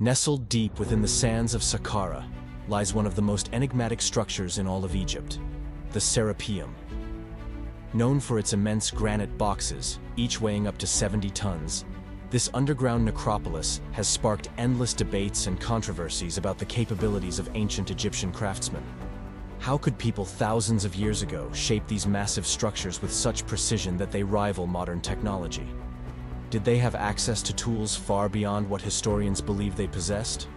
Nestled deep within the sands of Saqqara lies one of the most enigmatic structures in all of Egypt, the Serapeum. Known for its immense granite boxes, each weighing up to 70 tons, this underground necropolis has sparked endless debates and controversies about the capabilities of ancient Egyptian craftsmen. How could people thousands of years ago shape these massive structures with such precision that they rival modern technology? Did they have access to tools far beyond what historians believe they possessed?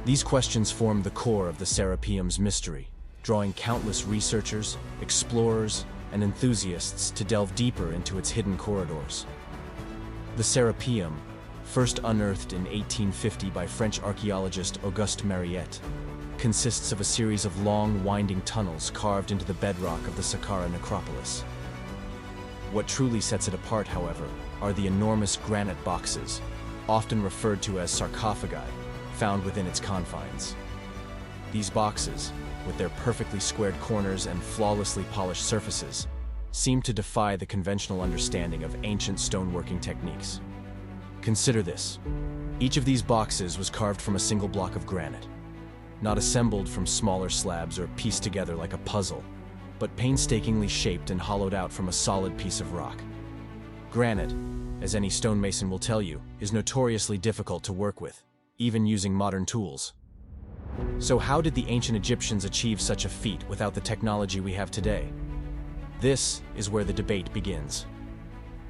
These questions form the core of the Serapeum's mystery, drawing countless researchers, explorers, and enthusiasts to delve deeper into its hidden corridors. The Serapeum, first unearthed in 1850 by French archaeologist Auguste Mariette, consists of a series of long, winding tunnels carved into the bedrock of the Saqqara necropolis. What truly sets it apart, however, are the enormous granite boxes, often referred to as sarcophagi, found within its confines. These boxes, with their perfectly squared corners and flawlessly polished surfaces, seem to defy the conventional understanding of ancient stoneworking techniques. Consider this. Each of these boxes was carved from a single block of granite, not assembled from smaller slabs or pieced together like a puzzle, but painstakingly shaped and hollowed out from a solid piece of rock. Granite, as any stonemason will tell you, is notoriously difficult to work with, even using modern tools. So how did the ancient Egyptians achieve such a feat without the technology we have today? This is where the debate begins.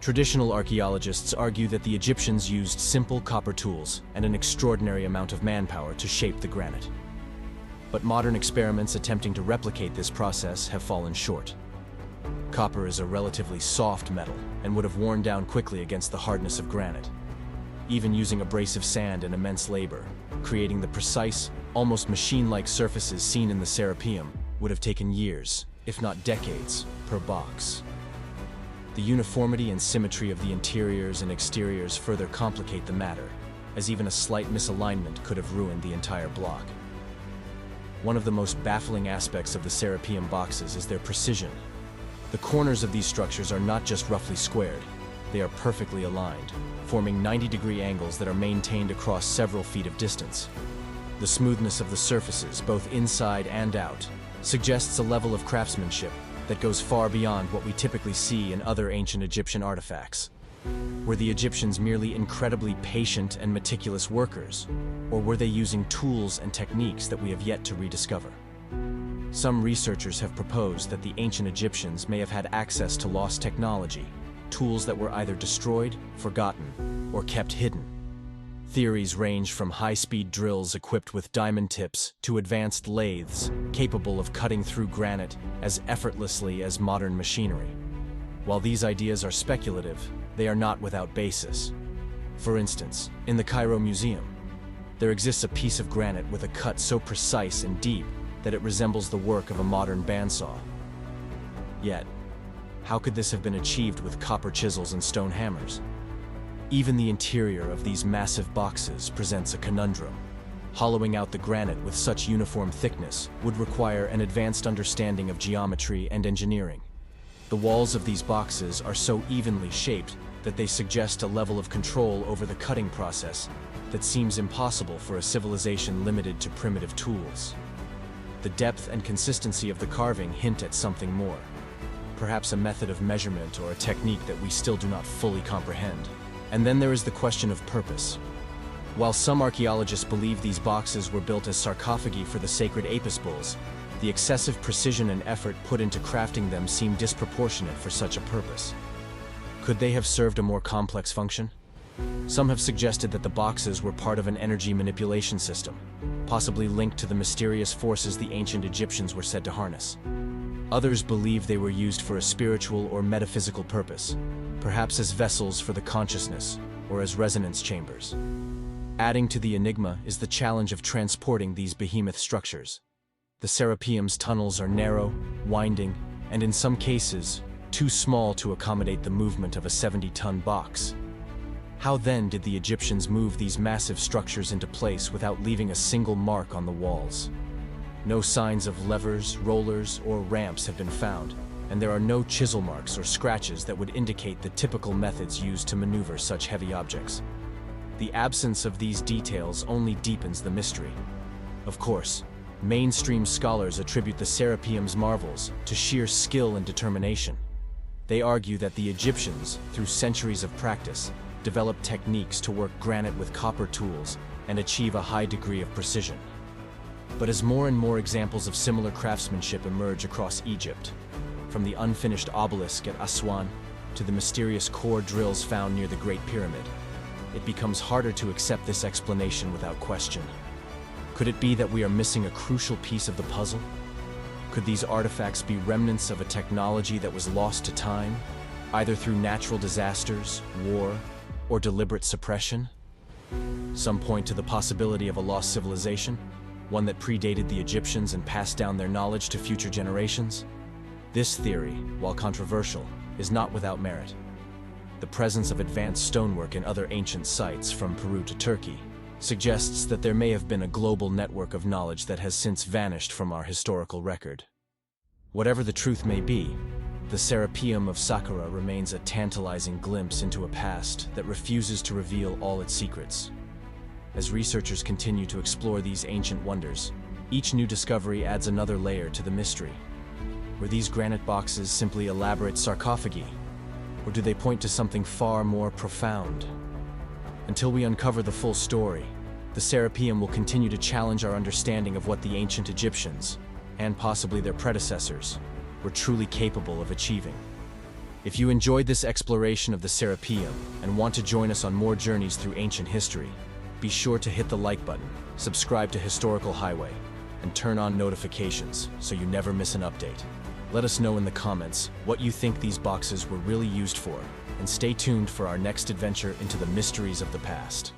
Traditional archaeologists argue that the Egyptians used simple copper tools and an extraordinary amount of manpower to shape the granite. But modern experiments attempting to replicate this process have fallen short. Copper is a relatively soft metal and would have worn down quickly against the hardness of granite. Even using abrasive sand and immense labor, creating the precise, almost machine-like surfaces seen in the Serapeum would have taken years, if not decades, per box. The uniformity and symmetry of the interiors and exteriors further complicate the matter, as even a slight misalignment could have ruined the entire block. One of the most baffling aspects of the Serapeum boxes is their precision. The corners of these structures are not just roughly squared, they are perfectly aligned, forming 90-degree angles that are maintained across several feet of distance. The smoothness of the surfaces, both inside and out, suggests a level of craftsmanship that goes far beyond what we typically see in other ancient Egyptian artifacts. Were the Egyptians merely incredibly patient and meticulous workers, or were they using tools and techniques that we have yet to rediscover? Some researchers have proposed that the ancient Egyptians may have had access to lost technology, tools that were either destroyed, forgotten, or kept hidden. Theories range from high-speed drills equipped with diamond tips to advanced lathes capable of cutting through granite as effortlessly as modern machinery. While these ideas are speculative, they are not without basis. For instance, in the Cairo Museum, there exists a piece of granite with a cut so precise and deep that it resembles the work of a modern bandsaw. Yet, how could this have been achieved with copper chisels and stone hammers? Even the interior of these massive boxes presents a conundrum. Hollowing out the granite with such uniform thickness would require an advanced understanding of geometry and engineering. The walls of these boxes are so evenly shaped that they suggest a level of control over the cutting process that seems impossible for a civilization limited to primitive tools. The depth and consistency of the carving hint at something more. Perhaps a method of measurement or a technique that we still do not fully comprehend. And then there is the question of purpose. While some archaeologists believe these boxes were built as sarcophagi for the sacred Apis bulls, the excessive precision and effort put into crafting them seem disproportionate for such a purpose. Could they have served a more complex function? Some have suggested that the boxes were part of an energy manipulation system, possibly linked to the mysterious forces the ancient Egyptians were said to harness. Others believe they were used for a spiritual or metaphysical purpose, perhaps as vessels for the consciousness or as resonance chambers. Adding to the enigma is the challenge of transporting these behemoth structures. The Serapeum's tunnels are narrow, winding, and in some cases, too small to accommodate the movement of a 70-ton box. How then did the Egyptians move these massive structures into place without leaving a single mark on the walls? No signs of levers, rollers, or ramps have been found, and there are no chisel marks or scratches that would indicate the typical methods used to maneuver such heavy objects. the absence of these details only deepens the mystery. Of course, mainstream scholars attribute the Serapeum's marvels to sheer skill and determination. They argue that the Egyptians, through centuries of practice, developed techniques to work granite with copper tools and achieve a high degree of precision. But as more and more examples of similar craftsmanship emerge across Egypt, from the unfinished obelisk at Aswan to the mysterious core drills found near the Great Pyramid, it becomes harder to accept this explanation without question. Could it be that we are missing a crucial piece of the puzzle? Could these artifacts be remnants of a technology that was lost to time, either through natural disasters, war, or deliberate suppression? Some point to the possibility of a lost civilization, one that predated the Egyptians and passed down their knowledge to future generations. This theory, while controversial, is not without merit. The presence of advanced stonework in other ancient sites, from Peru to Turkey, suggests that there may have been a global network of knowledge that has since vanished from our historical record. Whatever the truth may be, the Serapeum of Saqqara remains a tantalizing glimpse into a past that refuses to reveal all its secrets. As researchers continue to explore these ancient wonders, each new discovery adds another layer to the mystery. Were these granite boxes simply elaborate sarcophagi, or do they point to something far more profound? Until we uncover the full story, the Serapeum will continue to challenge our understanding of what the ancient Egyptians, and possibly their predecessors, were truly capable of achieving. If you enjoyed this exploration of the Serapeum and want to join us on more journeys through ancient history, be sure to hit the like button, subscribe to Historical Highway, and turn on notifications so you never miss an update. Let us know in the comments what you think these boxes were really used for, and stay tuned for our next adventure into the mysteries of the past.